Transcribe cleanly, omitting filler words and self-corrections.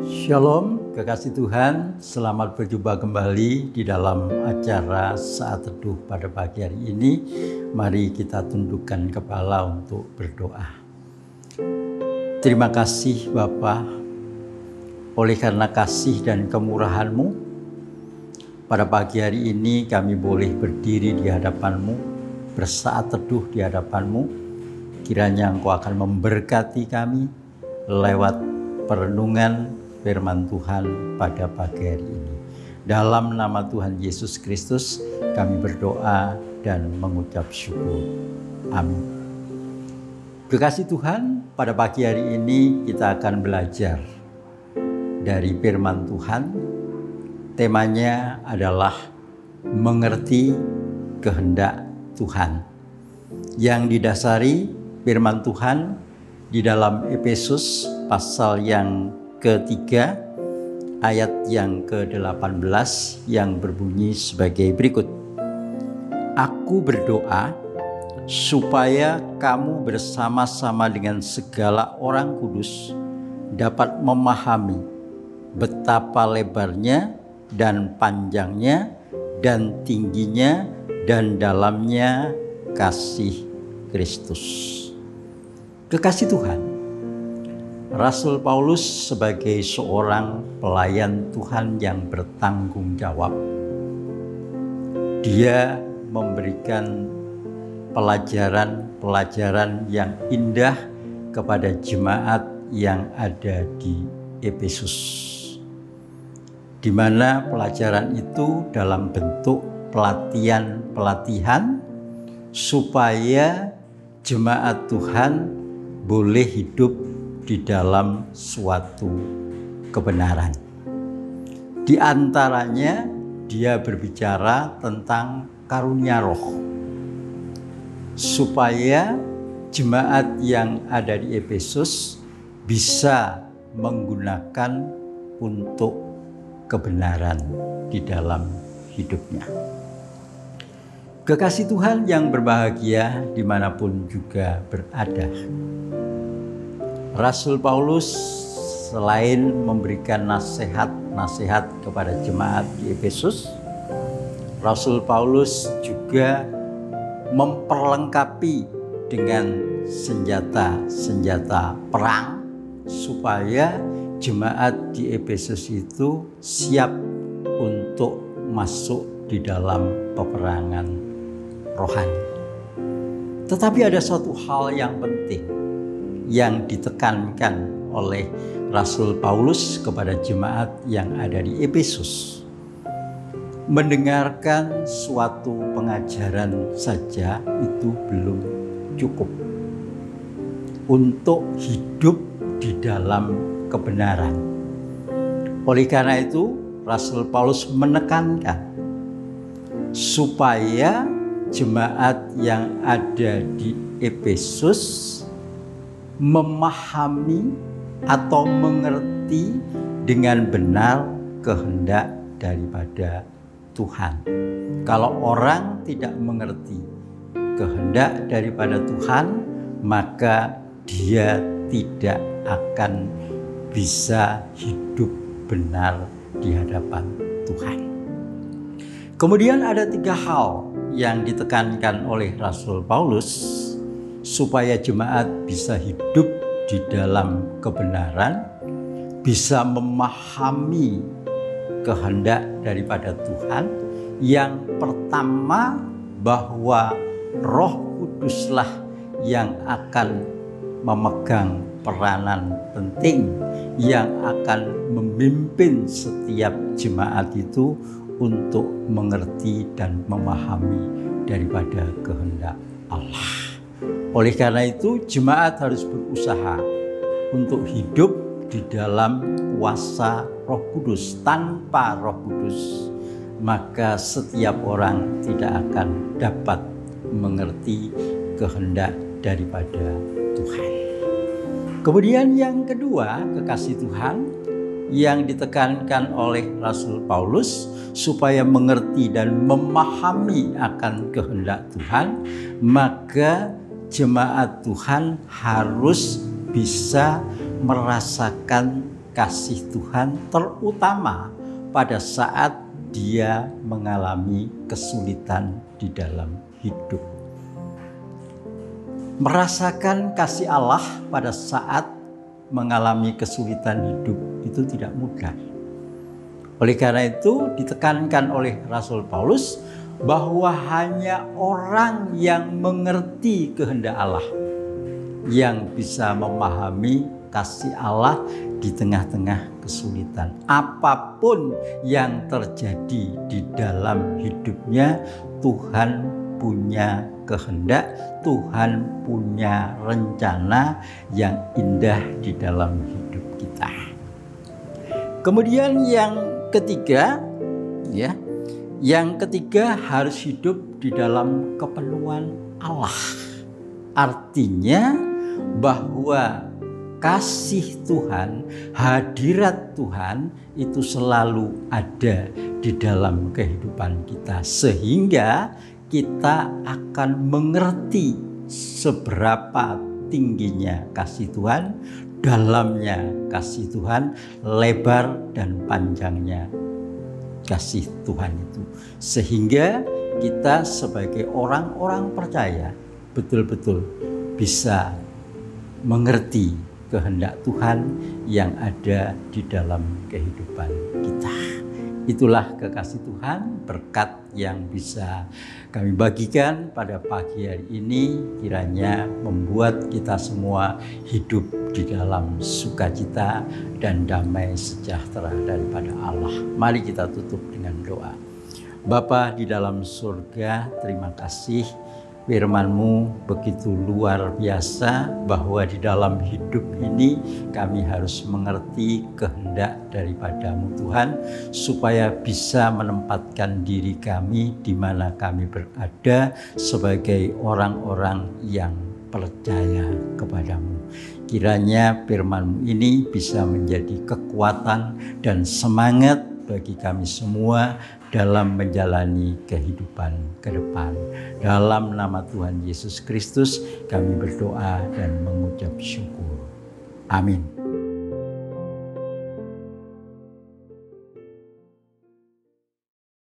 Shalom, kekasih Tuhan, selamat berjumpa kembali di dalam acara Saat Teduh pada pagi hari ini. Mari kita tundukkan kepala untuk berdoa. Terima kasih Bapa, oleh karena kasih dan kemurahan-Mu, pada pagi hari ini kami boleh berdiri di hadapan-Mu, bersaat teduh di hadapan-Mu. Kiranya Engkau akan memberkati kami lewat perenungan firman Tuhan pada pagi hari ini. Dalam nama Tuhan Yesus Kristus kami berdoa dan mengucap syukur. Amin. Kekasih Tuhan, pada pagi hari ini kita akan belajar dari firman Tuhan. Temanya adalah mengerti kehendak Tuhan, yang didasari firman Tuhan di dalam Efesus pasal yang ketiga ayat yang ke-18 yang berbunyi sebagai berikut. Aku berdoa supaya kamu bersama-sama dengan segala orang kudus dapat memahami betapa lebarnya dan panjangnya dan tingginya dan dalamnya kasih Kristus. Kekasih Tuhan, Rasul Paulus sebagai seorang pelayan Tuhan yang bertanggung jawab, dia memberikan pelajaran yang indah kepada jemaat yang ada di Efesus, di mana pelajaran itu dalam bentuk pelatihan supaya jemaat Tuhan boleh hidup di dalam suatu kebenaran. Di antaranya dia berbicara tentang karunia roh, supaya jemaat yang ada di Efesus bisa menggunakan untuk kebenaran di dalam hidupnya. Kekasih Tuhan yang berbahagia dimanapun juga berada, Rasul Paulus selain memberikan nasihat kepada jemaat di Efesus, Rasul Paulus juga memperlengkapi dengan senjata perang supaya jemaat di Efesus itu siap untuk masuk di dalam peperangan rohani. Tetapi ada suatu hal yang penting yang ditekankan oleh Rasul Paulus kepada jemaat yang ada di Efesus. Mendengarkan suatu pengajaran saja itu belum cukup untuk hidup di dalam kebenaran. Oleh karena itu, Rasul Paulus menekankan supaya jemaat yang ada di Efesus memahami atau mengerti dengan benar kehendak daripada Tuhan. Kalau orang tidak mengerti kehendak daripada Tuhan, maka dia tidak akan bisa hidup benar di hadapan Tuhan. Kemudian ada 3 hal yang ditekankan oleh Rasul Paulus supaya jemaat bisa hidup di dalam kebenaran, bisa memahami kehendak daripada Tuhan. Yang pertama, bahwa Roh Kuduslah yang akan memegang peranan penting, yang akan memimpin setiap jemaat itu untuk mengerti dan memahami daripada kehendak Allah. Oleh karena itu, jemaat harus berusaha untuk hidup di dalam kuasa Roh Kudus. Tanpa Roh Kudus, maka setiap orang tidak akan dapat mengerti kehendak daripada Tuhan. Kemudian yang kedua, kekasih Tuhan, yang ditekankan oleh Rasul Paulus supaya mengerti dan memahami akan kehendak Tuhan, maka jemaat Tuhan harus bisa merasakan kasih Tuhan, terutama pada saat dia mengalami kesulitan di dalam hidup. Merasakan kasih Allah pada saat mengalami kesulitan hidup itu tidak mudah. Oleh karena itu ditekankan oleh Rasul Paulus bahwa hanya orang yang mengerti kehendak Allah yang bisa memahami kasih Allah di tengah-tengah kesulitan. Apapun yang terjadi di dalam hidupnya, Tuhan punya kehendak, Tuhan punya rencana yang indah di dalam hidup kita. Kemudian yang ketiga, yang ketiga harus hidup di dalam kepenuhan Allah. Artinya bahwa kasih Tuhan, hadirat Tuhan itu selalu ada di dalam kehidupan kita, sehingga kita akan mengerti seberapa tingginya kasih Tuhan, dalamnya kasih Tuhan, lebar dan panjangnya kasih Tuhan itu, sehingga kita sebagai orang-orang percaya betul-betul bisa mengerti kehendak Tuhan yang ada di dalam kehidupan kita. Itulah kekasih Tuhan, berkat yang bisa kami bagikan pada pagi hari ini, kiranya membuat kita semua hidup di dalam sukacita dan damai sejahtera daripada Allah. Mari kita tutup dengan doa. Bapa di dalam surga, terima kasih firman-Mu begitu luar biasa, bahwa di dalam hidup ini kami harus mengerti kehendak daripada-Mu Tuhan, supaya bisa menempatkan diri kami di mana kami berada sebagai orang-orang yang percaya kepada-Mu. Kiranya firman-Mu ini bisa menjadi kekuatan dan semangat bagi kami semua dalam menjalani kehidupan ke depan. Dalam nama Tuhan Yesus Kristus kami berdoa dan mengucap syukur. Amin.